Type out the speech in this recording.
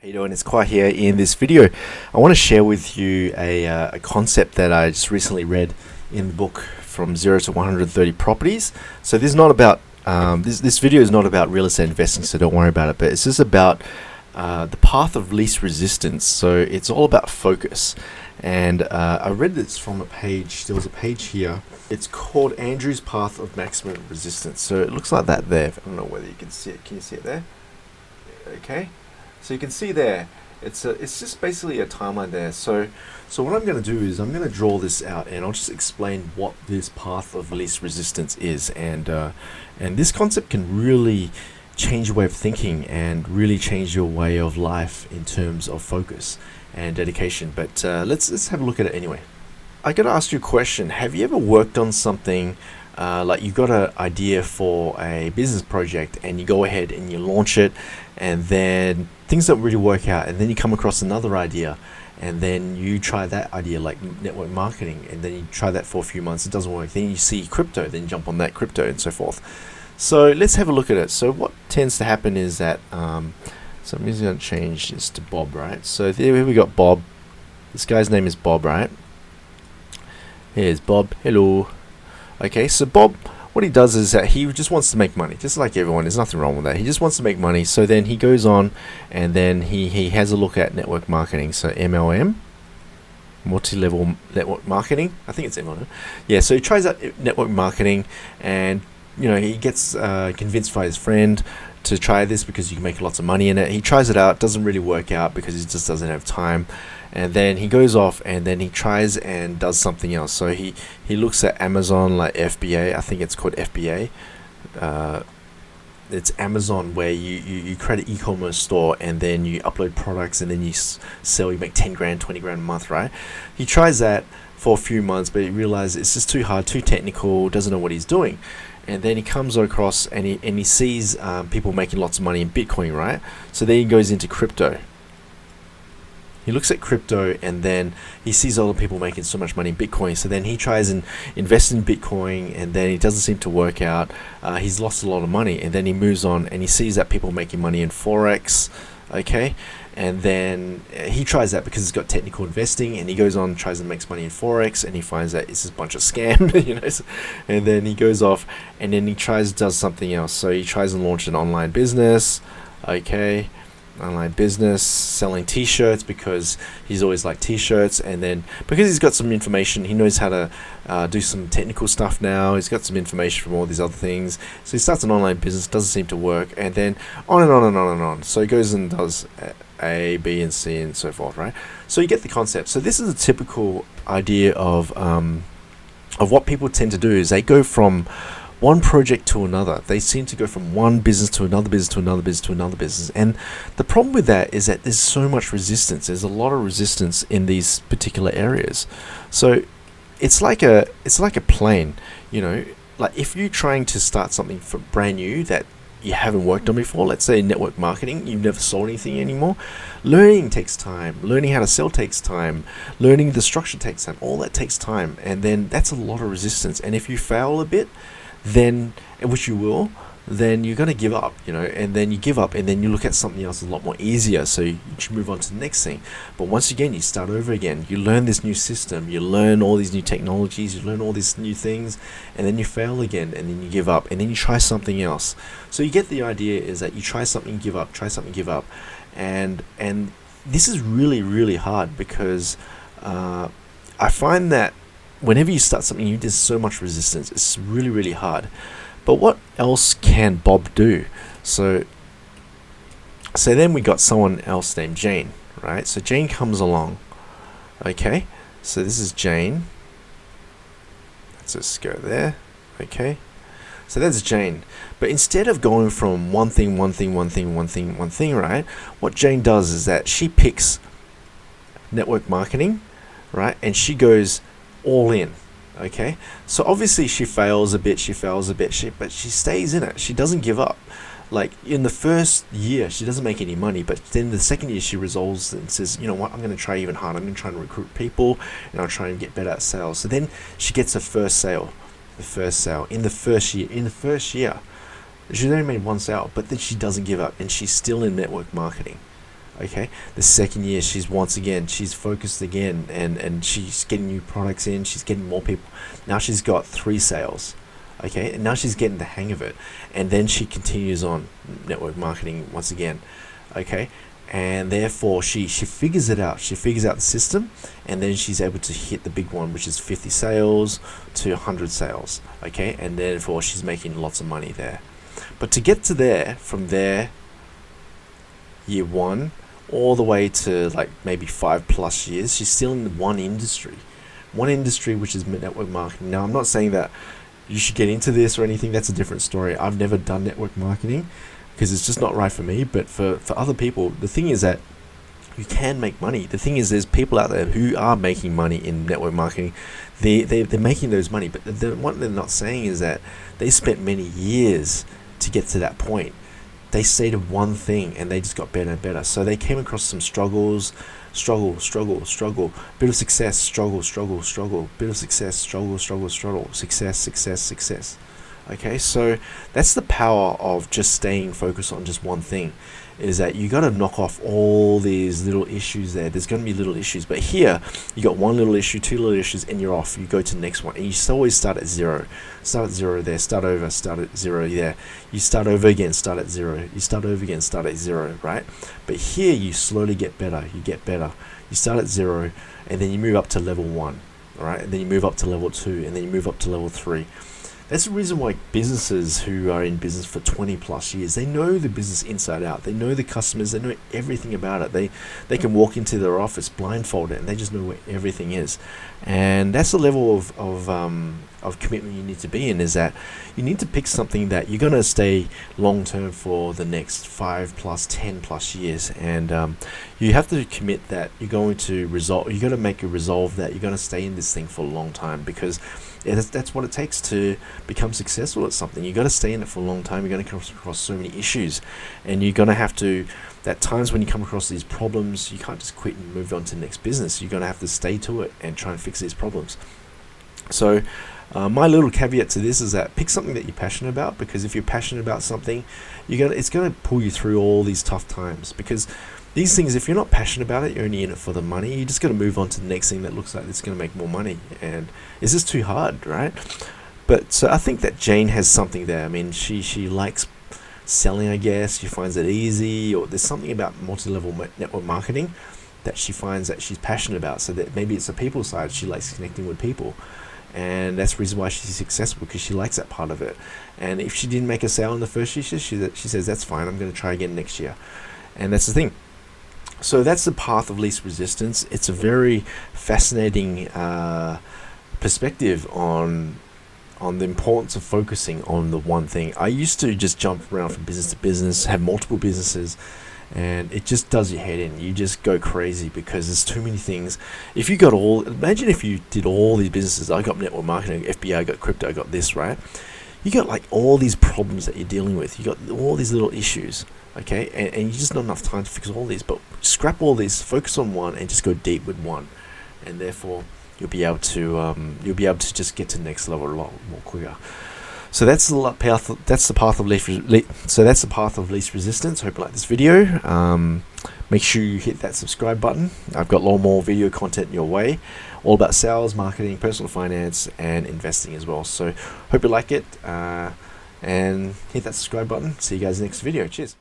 How you doing? It's Kwai here. In this video, I want to share with you a concept that I just recently read in the book From Zero to 130 Properties. So this is not about this video is not about real estate investing, so don't worry about it. But it's just about the path of least resistance. So it's all about focus. And I read this from a page. There was a page here. It's called Andrew's Path of Maximum Resistance. So it looks like that there. I don't know whether you can see it. Can you see it there? Okay. So you can see there, it's just basically a timeline there. So what I'm going to do is I'm going to draw this out, and I'll just explain what this path of least resistance is, and this concept can really change your way of thinking and really change your way of life in terms of focus and dedication. But let's have a look at it anyway. I got to ask you a question. Have you ever worked on something? Like you've got an idea for a business project and you go ahead and you launch it, and then things don't really work out, and then you come across another idea, and then you try that idea, like network marketing, and then you try that for a few months, it doesn't work, then you see crypto, then you jump on that crypto and so forth. So let's have a look at it. So what tends to happen is that so I'm just going to change this to Bob, right? So here we got Bob. This guy's name is Bob, right? Here's Bob. Hello. Okay, so Bob, what he does is that he just wants to make money, just like everyone. There's nothing wrong with that. He just wants to make money. So then he goes on, and then he has a look at network marketing. So MLM, multi-level network marketing. I think it's MLM. Yeah. So he tries out network marketing, and he gets convinced by his friend to try this because you can make lots of money in it. He tries it out, doesn't really work out because he just doesn't have time. And then he goes off and then he tries and does something else. So he looks at Amazon, like FBA. I think it's called FBA. It's Amazon, where you create an e-commerce store and then you upload products and then you sell. You make 10 grand, 20 grand a month, right? He tries that for a few months, but he realizes it's just too hard, too technical, doesn't know what he's doing. And then he comes across and he sees people making lots of money in Bitcoin, right? So then he goes into crypto. He looks at crypto and then he sees other people making so much money in Bitcoin. So then he tries and invests in Bitcoin, and then it doesn't seem to work out. He's lost a lot of money, and then he moves on and he sees that people making money in Forex. Okay. And then he tries that because it's got technical investing, and he goes on, tries and makes money in Forex, and he finds that it's just a bunch of scam, and then he goes off and then he does something else. So he tries and launch an online business. Okay. Online business, selling t-shirts, because he's always liked t-shirts, and then because he's got some information, he knows how to do some technical stuff now. He's got some information from all these other things, so he starts an online business, doesn't seem to work, and then on and on and on and on. So he goes and does A, B, and C, and so forth, right? So you get the concept. So this is a typical idea of what people tend to do. Is they go from one project to another. They seem to go from one business to another business to another business to another business. And the problem with that is that there's so much resistance. There's a lot of resistance in these particular areas. So it's like a plane, like if you're trying to start something brand new that you haven't worked on before, let's say network marketing, you've never sold anything anymore. Learning takes time. Learning how to sell takes time. Learning the structure takes time. All that takes time. And then that's a lot of resistance. And if you fail a bit, then, which you will, then you're going to give up, and then you give up, and then you look at something else a lot more easier, so you should move on to the next thing. But once again, you start over again. You learn this new system, you learn all these new technologies, you learn all these new things, and then you fail again, and then you give up, and then you try something else. So you get the idea is that you try something, give up, try something, give up, and this is really, really hard, because I find that whenever you start something new, there's so much resistance. It's really, really hard. But what else can Bob do? So then we got someone else named Jane, right? So Jane comes along. Okay, so this is Jane. Let's just go there. Okay, so that's Jane. But instead of going from one thing, right? What Jane does is that she picks network marketing, right? And she goes all in. Okay, so obviously she fails a bit, but she stays in it. She doesn't give up. Like in the first year, she doesn't make any money, but then the second year she resolves and says, you know what, I'm going to try even harder. I'm going to try and recruit people, and I'll try and get better at sales. So then she gets her first sale. In the first year, she's only made one sale, but then she doesn't give up, and she's still in network marketing. Okay, the second year she's focused again, and she's getting new products in, she's getting more people. Now she's got 3 sales. Okay, and now she's getting the hang of it, and then she continues on network marketing once again. Okay, and therefore she figures it out, she figures out the system, and then she's able to hit the big one, which is 50 sales to 100 sales. Okay, and therefore she's making lots of money there. But to get to there, from there, year 1 all the way to like maybe 5+ years, she's still in one industry, which is network marketing. Now I'm not saying that you should get into this or anything, that's a different story. I've never done network marketing because it's just not right for me, but for other people, the thing is that you can make money. The thing is, there's people out there who are making money in network marketing. They're making those money, but what they're not saying is that they spent many years to get to that point. They stayed at one thing and they just got better and better. So they came across some struggles, struggle, bit of success, struggle, bit of success, struggle, success. Okay, so that's the power of just staying focused on just one thing, is that you got to knock off all these little issues there. There's going to be little issues, but here you got one little issue, 2 little issues, and you're off. You go to the next one, and you always start at 0. Start at 0 there, start over, start at 0 there. You start over again, start at 0. You start over again, start at 0, right? But here you slowly get better. You get better. You start at 0, and then you move up to level 1, all right? And then you move up to level 2, and then you move up to level 3. That's the reason why businesses who are in business for 20+ years, they know the business inside out. They know the customers. They know everything about it. They can walk into their office blindfolded, and they just know where everything is. And that's the level of commitment you need to be in, is that you need to pick something that you're going to stay long term for the next 5+, 10+ years. And you have to commit that you're going to resolve. You got to make a resolve that you're going to stay in this thing for a long time, because that's what it takes to become successful at something. You got to stay in it for a long time. You're going to come across so many issues, and you're going to have to. At times when you come across these problems, you can't just quit and move on to the next business. You're going to have to stay to it and try and fix these problems. So my little caveat to this is that pick something that you're passionate about, because if you're passionate about something, it's going to pull you through all these tough times. Because these things, if you're not passionate about it, you're only in it for the money. You're just going to move on to the next thing that looks like it's going to make more money, and it's just too hard, right? But so I think that Jane has something there. I mean, she likes selling, I guess. She finds it easy, or there's something about multi-level network marketing that she finds that she's passionate about. So that maybe it's the people side. She likes connecting with people, and that's the reason why she's successful, because she likes that part of it. And if she didn't make a sale in the first year, she says that's fine, I'm going to try again next year. And that's the thing. So that's the path of least resistance. It's a very fascinating perspective on the importance of focusing on the one thing. I used to just jump around from business to business, have multiple businesses, and it just does your head in. You just go crazy because there's too many things. If you got imagine if you did all these businesses. I got network marketing, FBA, I got crypto, I got this, right? You got like all these problems that you're dealing with. You got all these little issues, okay? And you just not enough time to fix all these. But scrap all these, focus on one, and just go deep with one, and therefore you'll be able to just get to the next level a lot more quicker. So that's the path. That's the path of least resistance. Hope you like this video. Make sure you hit that subscribe button. I've got a lot more video content your way, all about sales, marketing, personal finance, and investing as well. So hope you like it, and hit that subscribe button. See you guys next video. Cheers.